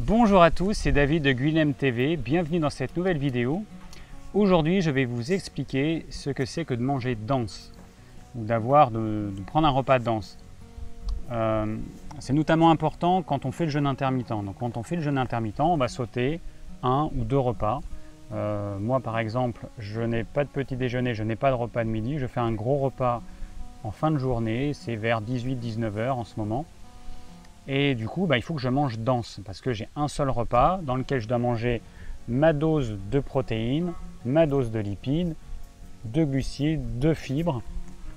Bonjour à tous, c'est David de Guilhem TV, bienvenue dans cette nouvelle vidéo. Aujourd'hui, je vais vous expliquer ce que c'est que de manger dense, ou de prendre un repas dense. C'est notamment important quand on fait le jeûne intermittent. Donc quand on fait le jeûne intermittent, on va sauter un ou deux repas. Moi par exemple, je n'ai pas de petit déjeuner, je n'ai pas de repas de midi, je fais un gros repas en fin de journée, c'est vers 18-19 heures en ce moment. Et du coup, il faut que je mange dense parce que j'ai un seul repas dans lequel je dois manger ma dose de protéines, ma dose de lipides, de glucides, de fibres.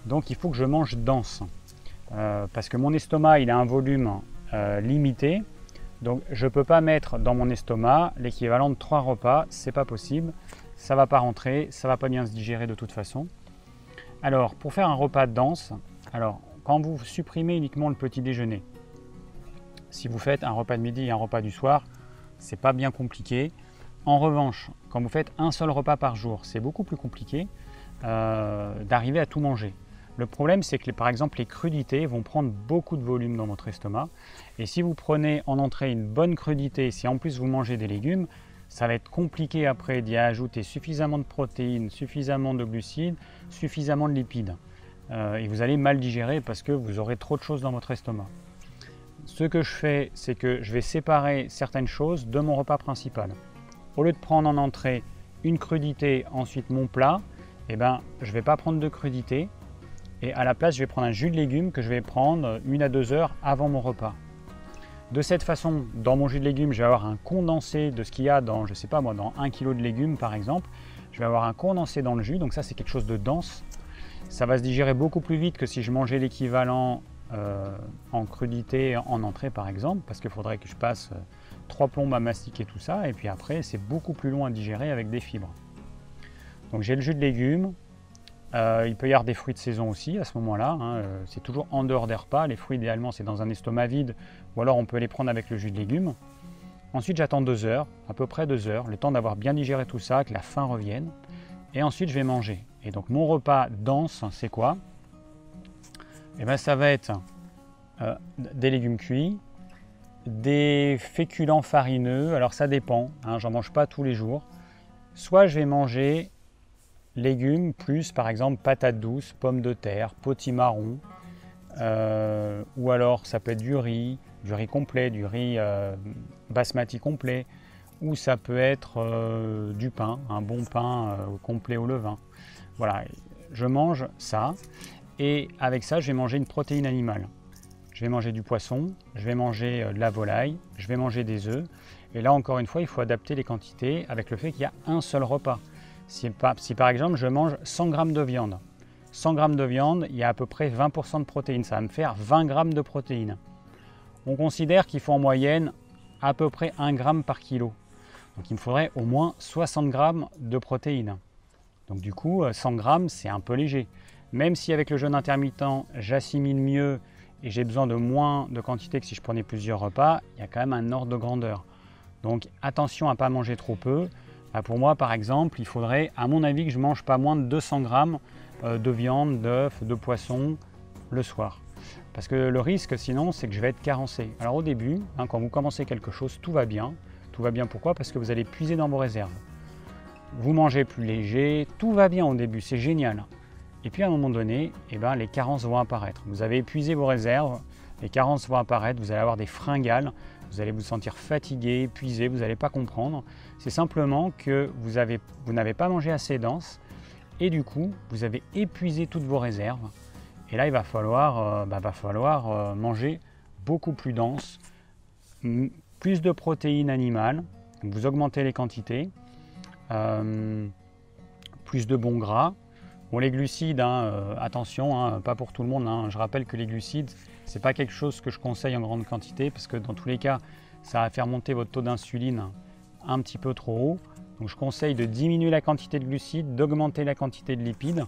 Donc il faut que je mange dense parce que mon estomac il a un volume limité. Donc je ne peux pas mettre dans mon estomac l'équivalent de 3 repas, c'est pas possible. Ça ne va pas rentrer, ça ne va pas bien se digérer de toute façon. Alors pour faire un repas dense, quand vous supprimez uniquement le petit déjeuner, si vous faites un repas de midi et un repas du soir, c'est pas bien compliqué. En revanche, quand vous faites un seul repas par jour, c'est beaucoup plus compliqué d'arriver à tout manger. Le problème, c'est que par exemple les crudités vont prendre beaucoup de volume dans votre estomac. Et si vous prenez en entrée une bonne crudité, si en plus vous mangez des légumes, ça va être compliqué après d'y ajouter suffisamment de protéines, suffisamment de glucides, suffisamment de lipides. Et vous allez mal digérer parce que vous aurez trop de choses dans votre estomac. Ce que je fais, c'est que je vais séparer certaines choses de mon repas principal. Au lieu de prendre en entrée une crudité, ensuite mon plat, je ne vais pas prendre de crudité. Et à la place, je vais prendre un jus de légumes que je vais prendre 1 à 2 heures avant mon repas. De cette façon, dans mon jus de légumes, je vais avoir un condensé de ce qu'il y a dans, je sais pas moi, dans 1 kg de légumes par exemple. Je vais avoir un condensé dans le jus, donc ça c'est quelque chose de dense. Ça va se digérer beaucoup plus vite que si je mangeais l'équivalent en crudité en entrée par exemple, parce qu'il faudrait que je passe 3 plombes à mastiquer tout ça, et puis après c'est beaucoup plus long à digérer avec des fibres. Donc j'ai le jus de légumes, il peut y avoir des fruits de saison aussi à ce moment-là, c'est toujours en dehors des repas, les fruits idéalement c'est dans un estomac vide, ou alors on peut les prendre avec le jus de légumes. Ensuite j'attends 2 heures, à peu près 2 heures, le temps d'avoir bien digéré tout ça, que la faim revienne, et ensuite je vais manger. Et donc mon repas dense, c'est quoi ? Ça va être des légumes cuits, des féculents farineux, alors ça dépend, j'en mange pas tous les jours. Soit je vais manger légumes plus par exemple patates douces, pommes de terre, potimarron, ou alors ça peut être du riz complet, du riz basmati complet, ou ça peut être du pain, un bon pain complet au levain. Voilà, je mange ça. Et avec ça, je vais manger une protéine animale. Je vais manger du poisson, je vais manger de la volaille, je vais manger des œufs. Et là, encore une fois, il faut adapter les quantités avec le fait qu'il y a un seul repas. Si par exemple, je mange 100 g de viande, 100 g de viande, il y a à peu près 20% de protéines. Ça va me faire 20 g de protéines. On considère qu'il faut en moyenne à peu près 1 g par kilo. Donc il me faudrait au moins 60 g de protéines. Donc du coup, 100 g, c'est un peu léger. Même si avec le jeûne intermittent, j'assimile mieux et j'ai besoin de moins de quantité que si je prenais plusieurs repas, il y a quand même un ordre de grandeur. Donc attention à ne pas manger trop peu. Pour moi, par exemple, il faudrait, à mon avis, que je ne mange pas moins de 200 g de viande, d'œufs, de poisson le soir. Parce que le risque, sinon, c'est que je vais être carencé. Alors au début, quand vous commencez quelque chose, tout va bien. Tout va bien pourquoi ? Parce que vous allez puiser dans vos réserves. Vous mangez plus léger, tout va bien au début, c'est génial. Et puis à un moment donné, les carences vont apparaître. Vous avez épuisé vos réserves, les carences vont apparaître, vous allez avoir des fringales, vous allez vous sentir fatigué, épuisé, vous n'allez pas comprendre. C'est simplement que vous n'avez pas mangé assez dense et du coup, vous avez épuisé toutes vos réserves. Et là, il va falloir manger beaucoup plus dense, plus de protéines animales, donc vous augmentez les quantités, plus de bons gras. Bon, les glucides, attention, pas pour tout le monde. Je rappelle que les glucides, ce n'est pas quelque chose que je conseille en grande quantité parce que dans tous les cas, ça va faire monter votre taux d'insuline un petit peu trop haut. Donc je conseille de diminuer la quantité de glucides, d'augmenter la quantité de lipides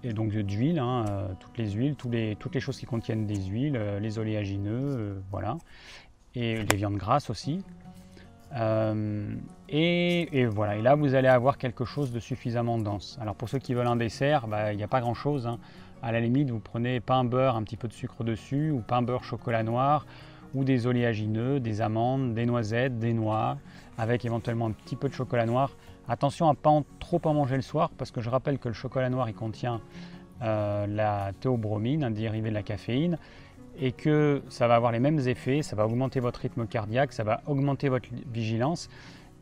et donc d'huile, toutes les huiles, toutes les choses qui contiennent des huiles, les oléagineux, voilà, et les viandes grasses aussi. Et voilà, et là vous allez avoir quelque chose de suffisamment dense. Alors pour ceux qui veulent un dessert, il n'y a pas grand chose. À la limite, vous prenez pain beurre, un petit peu de sucre dessus, ou pain beurre chocolat noir, ou des oléagineux, des amandes, des noisettes, des noix, avec éventuellement un petit peu de chocolat noir. Attention à ne pas trop en manger le soir, parce que je rappelle que le chocolat noir il contient la théobromine, un dérivé de la caféine, et que ça va avoir les mêmes effets, ça va augmenter votre rythme cardiaque, ça va augmenter votre vigilance,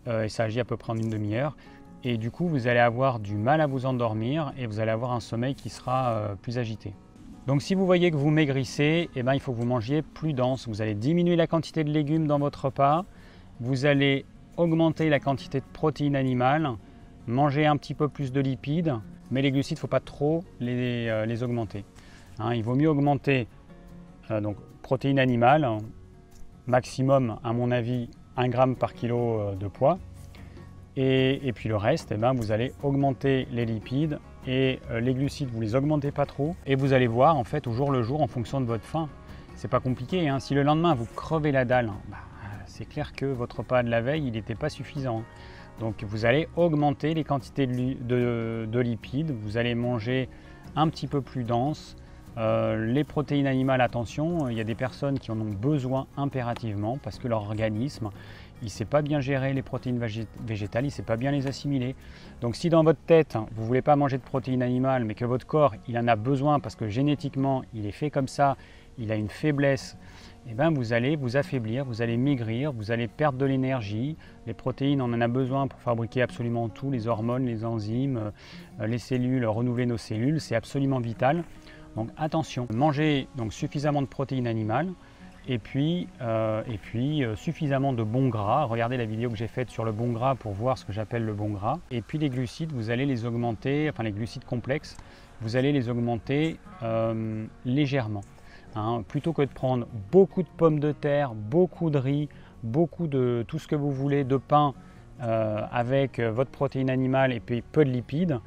et ça agit à peu près en une demi-heure. Et du coup, vous allez avoir du mal à vous endormir et vous allez avoir un sommeil qui sera plus agité. Donc si vous voyez que vous maigrissez, eh ben, il faut que vous mangiez plus dense. Vous allez diminuer la quantité de légumes dans votre repas, vous allez augmenter la quantité de protéines animales, manger un petit peu plus de lipides, mais les glucides, il ne faut pas trop les augmenter. Hein, il vaut mieux augmenter donc, protéines animales, maximum à mon avis 1 gramme par kilo de poids. Et puis le reste, eh ben, vous allez augmenter les lipides et les glucides, vous ne les augmentez pas trop. Et vous allez voir en fait au jour le jour en fonction de votre faim. C'est pas compliqué, hein. Si le lendemain vous crevez la dalle, bah, c'est clair que votre repas de la veille il n'était pas suffisant. Donc vous allez augmenter les quantités de lipides, vous allez manger un petit peu plus dense. Les protéines animales, attention, il y a des personnes qui en ont besoin impérativement parce que leur organisme il ne sait pas bien gérer les protéines végétales, il ne sait pas bien les assimiler. Donc si dans votre tête, vous ne voulez pas manger de protéines animales, mais que votre corps il en a besoin parce que génétiquement il est fait comme ça, il a une faiblesse, eh ben, vous allez vous affaiblir, vous allez maigrir, vous allez perdre de l'énergie. Les protéines, on en a besoin pour fabriquer absolument tout, les hormones, les enzymes, les cellules, renouveler nos cellules, c'est absolument vital. Donc attention, mangez donc suffisamment de protéines animales et puis suffisamment de bons gras. Regardez la vidéo que j'ai faite sur le bon gras pour voir ce que j'appelle le bon gras. Et puis les glucides, vous allez les augmenter, enfin les glucides complexes, vous allez les augmenter légèrement. Hein, plutôt que de prendre beaucoup de pommes de terre, beaucoup de riz, beaucoup de tout ce que vous voulez, de pain avec votre protéine animale et puis peu de lipides,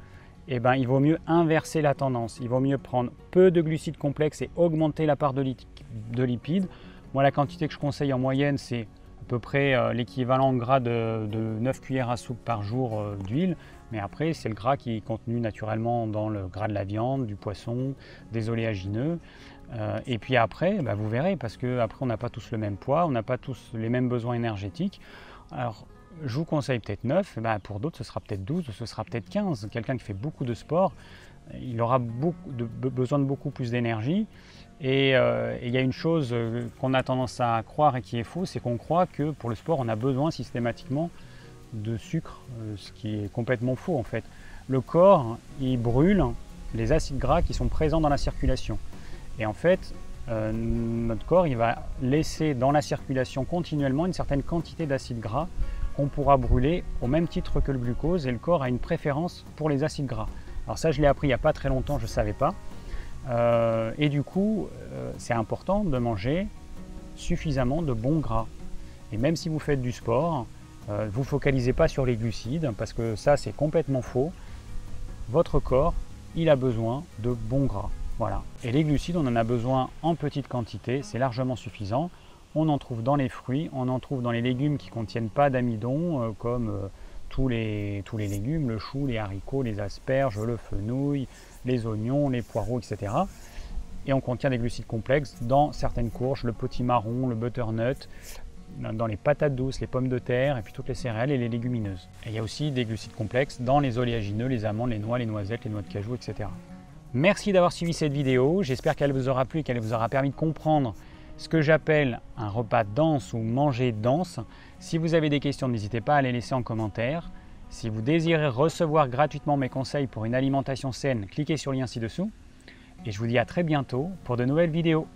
eh ben, il vaut mieux inverser la tendance. Il vaut mieux prendre peu de glucides complexes et augmenter la part de lipides. Moi, la quantité que je conseille en moyenne, c'est à peu près l'équivalent en gras de 9 cuillères à soupe par jour d'huile. Mais après, c'est le gras qui est contenu naturellement dans le gras de la viande, du poisson, des oléagineux. Et puis après, bah, vous verrez, parce qu'après, on n'a pas tous le même poids, on n'a pas tous les mêmes besoins énergétiques. Alors, je vous conseille peut-être 9, bah, pour d'autres, ce sera peut-être 12, ce sera peut-être 15. Quelqu'un qui fait beaucoup de sport, il aura besoin de beaucoup plus d'énergie. Et il y a une chose qu'on a tendance à croire et qui est faux, c'est qu'on croit que pour le sport, on a besoin systématiquement de sucre, ce qui est complètement faux en fait. Le corps, il brûle les acides gras qui sont présents dans la circulation. Et en fait, notre corps, il va laisser dans la circulation continuellement une certaine quantité d'acides gras qu'on pourra brûler au même titre que le glucose, et le corps a une préférence pour les acides gras. Alors ça, je l'ai appris il n'y a pas très longtemps, je ne savais pas. Et du coup, c'est important de manger suffisamment de bons gras. Et même si vous faites du sport, vous ne focalisez pas sur les glucides, parce que ça, c'est complètement faux. Votre corps, il a besoin de bons gras. Voilà. Et les glucides, on en a besoin en petite quantité, c'est largement suffisant. On en trouve dans les fruits, on en trouve dans les légumes qui ne contiennent pas d'amidon, comme tous les légumes, le chou, les haricots, les asperges, le fenouil, les oignons, les poireaux, etc. Et on contient des glucides complexes dans certaines courges, le potimarron, le butternut, dans les patates douces, les pommes de terre, et puis toutes les céréales et les légumineuses. Et il y a aussi des glucides complexes dans les oléagineux, les amandes, les noix, les noisettes, les noix de cajou, etc. Merci d'avoir suivi cette vidéo, j'espère qu'elle vous aura plu et qu'elle vous aura permis de comprendre ce que j'appelle un repas dense ou manger dense. Si vous avez des questions, n'hésitez pas à les laisser en commentaire. Si vous désirez recevoir gratuitement mes conseils pour une alimentation saine, cliquez sur le lien ci-dessous. Et je vous dis à très bientôt pour de nouvelles vidéos.